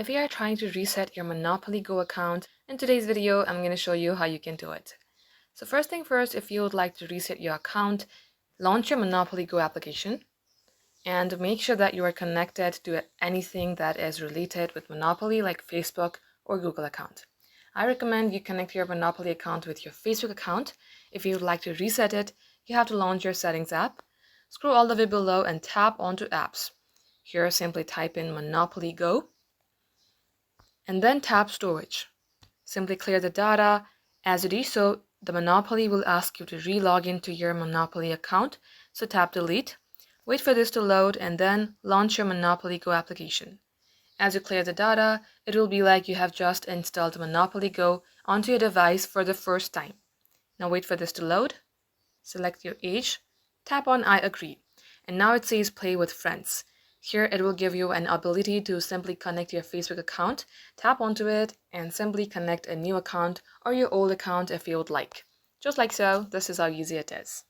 If you are trying to reset your Monopoly Go account, in today's video, I'm going to show you how you can do it. So first thing first, if you would like to reset your account, launch your Monopoly Go application and make sure that you are connected to anything that is related with Monopoly like Facebook or Google account. I recommend you connect your Monopoly account with your Facebook account. If you would like to reset it, you have to launch your settings app, scroll all the way below and tap onto apps. Here simply type in Monopoly Go and then tap storage. Simply clear the data. As you do so, the Monopoly will ask you to re-log into your Monopoly account, so tap delete. Wait for this to load and then launch your Monopoly Go application. As you clear the data, it will be like you have just installed Monopoly Go onto your device for the first time. Now wait for this to load. Select your age, tap on I agree, and now it says play with friends. Here it will give you an ability to simply connect your Facebook account, tap onto it, and simply connect a new account or your old account if you would like. Just like so, this is how easy it is.